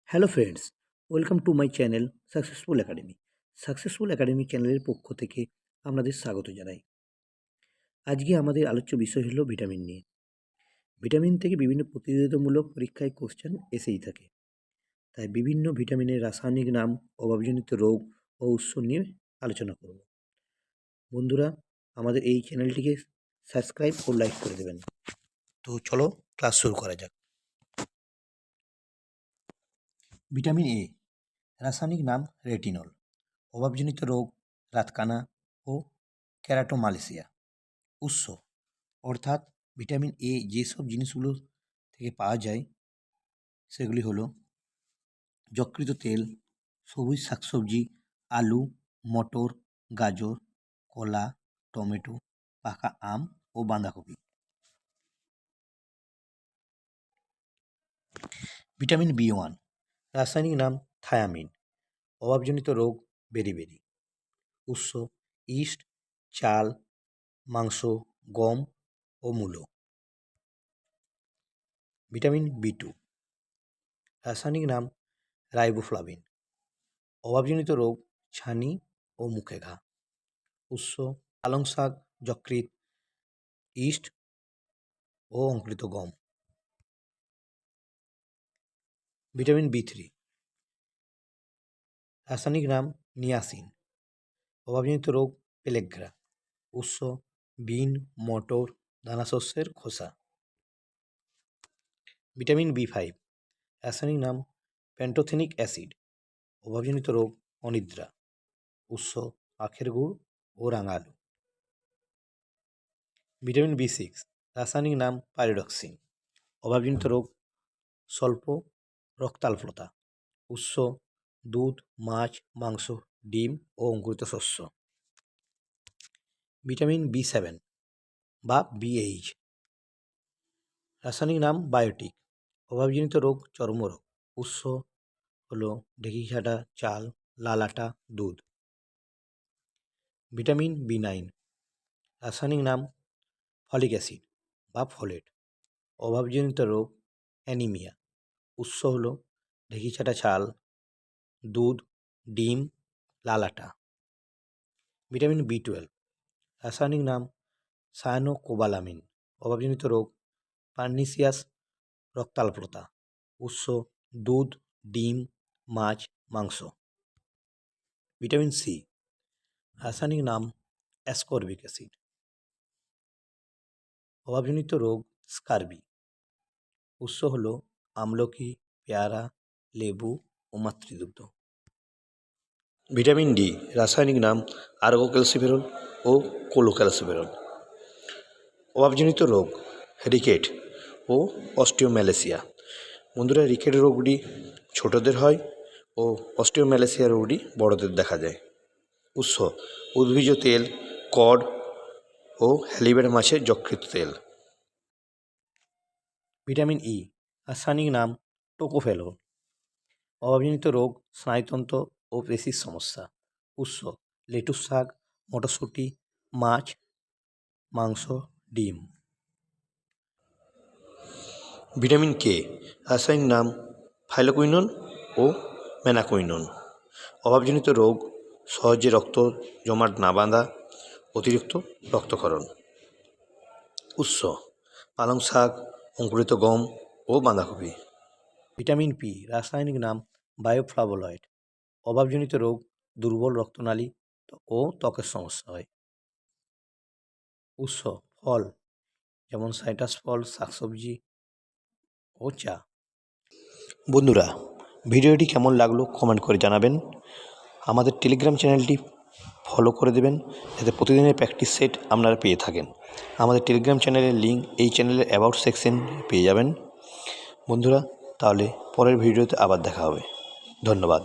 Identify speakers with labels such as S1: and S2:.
S1: Hello friends, welcome to my channel successful academy. Successful academy চ্যানেলের পক্ষ থেকে আপনাদের স্বাগত জানাই। আজকে আমাদের আলোচ্য বিষয় হলো ভিটামিন নিয়ে। ভিটামিন থেকে বিভিন্ন প্রতিযোগিতামূলক পরীক্ষায় কোশ্চেন এসেই থাকে, তাই বিভিন্ন ভিটামিনের রাসায়নিক নাম, অভাবজনিত রোগ ও উৎস নিয়ে আলোচনা করব। বন্ধুরা, আমাদের এই চ্যানেলটিকে সাবস্ক্রাইব ও লাইক করে দেবেন। তো চলো ক্লাস শুরু করা যাক। ভিটামিন এ, রাসায়নিক নাম রেটিনল, অভাবজনিত রোগ রাতকানা ও ক্যারাটোমালেসিয়া। উৎস অর্থাৎ ভিটামিন এ যেসব জিনিসগুলো থেকে পাওয়া যায় সেগুলি হলো যকৃৎ তেল, সবুজ শাকসবজি, আলু, মটর, গাজর, কলা, টমেটো, পাকা আম ও বাঁধাকপি। ভিটামিন বি1, রাসায়নিক নাম থায়ামিন, অভাবজনিত রোগ বেরিবেরি। উৎস ইস্ট, চাল, মাংস, গম ও মূলো। ভিটামিন বি2, রাসায়নিক নাম রাইবোফ্লাভিন, অভাবজনিত রোগ ছানি ও মুখে ঘা। উৎস পালং শাক, যকৃৎ, ইস্ট ও অঙ্কুরিত গম। ভিটামিন বি3, রাসায়নিক নাম নিয়াসিন, অভাবজনিত রোগ পেলেগ্রা। উৎস বিন, মটর, দানাশস্যের খোসা। ভিটামিন বি5, রাসায়নিক নাম প্যান্টোথেনিক অ্যাসিড, অভাবজনিত রোগ অনিদ্রা। উৎস আখের গুড় ও রাঙা আলু। ভিটামিন বি6, রাসায়নিক নাম পাইরিডক্সিন, অভাবজনিত রোগ স্বল্প রক্তাল্পতা। উৎস দুধ, মাছ, মাংস, ডিম ও অঙ্কুরিত শস্য। ভিটামিন বি7 বা বিএইচ, রাসায়নিক নাম বায়োটিক, অভাবজনিত রোগ চর্মরোগ। উৎস হলো ঢেঁকিঘাটা চাল, লাল আটা, দুধ। ভিটামিন বি9, রাসায়নিক নাম ফলিক অ্যাসিড বা ফোলেট, অভাবজনিত রোগ অ্যানিমিয়া। উৎস হলো ঢেঁকিছাটা চাল, দুধ, ডিম, লাল আটা। ভিটামিন বি12, রাসায়নিক নাম সায়ানোকোবালামিন, অভাবজনিত রোগ পার্নিসিয়াস রক্তাল্পতা। উৎস দুধ, ডিম, মাছ, মাংস। ভিটামিন সি, রাসায়নিক নাম অ্যাসকর্বিক অ্যাসিড, অভাবজনিত রোগ স্কারবি। উৎস হল আমলকি, পেয়ারা, লেবু ও মাতৃদুগ্ধ। ভিটামিন ডি, রাসায়নিক নাম আর্গোক্যালসিফেরল ও কোলোক্যালসিফেরল, অভাবজনিত রোগ রিকেট ও অস্টিওম্যালেসিয়া। বন্ধুরা, রিকেট রোগটি ছোটদের হয় ও অস্টিওম্যালেসিয়া রোগটি বড়দের দেখা যায়। উৎস উদ্ভিজ তেল, কড ও হ্যালিবেট মাছের যকৃৎ তেল। ভিটামিন ই, রাসায়নিক নাম টোকোফেরল, অভাবজনিত রোগ স্নায়ুতন্ত্র ও পেশির সমস্যা। উৎস লেটুস শাক, মটরশুঁটি, মাছ, মাংস, ডিম। ভিটামিন কে, রাসায়নিক নাম ফাইলোকুইনন ও ম্যানাকুইনন, অভাবজনিত রোগ সহজে রক্ত জমাট না বাঁধা, অতিরিক্ত রক্তক্ষরণ। উৎস পালং শাক, অঙ্কুরিত গম ও বাঁধাকপি। ভিটামিন পি, রাসায়নিক নাম বায়োফ্লাভোনয়েড, অভাবজনিত রোগ দুর্বল রক্তনালী ও ত্বকের সমস্যা হয়। উৎস ফল যেমন সাইট্রাস ফল, শাকসবজি ও চা। বন্ধুরা, ভিডিওটি কেমন লাগলো কমেন্ট করে জানাবেন। আমাদের টেলিগ্রাম চ্যানেলটি ফলো করে দেবেন যাতে প্রতিদিনের প্র্যাকটিস সেট আপনারা পেয়ে থাকেন। আমাদের টেলিগ্রাম চ্যানেলের লিঙ্ক এই চ্যানেলের অ্যাবাউট সেকশন পেয়ে যাবেন। বন্ধুরা, তাহলে পরের ভিডিওতে আবার দেখা হবে। ধন্যবাদ।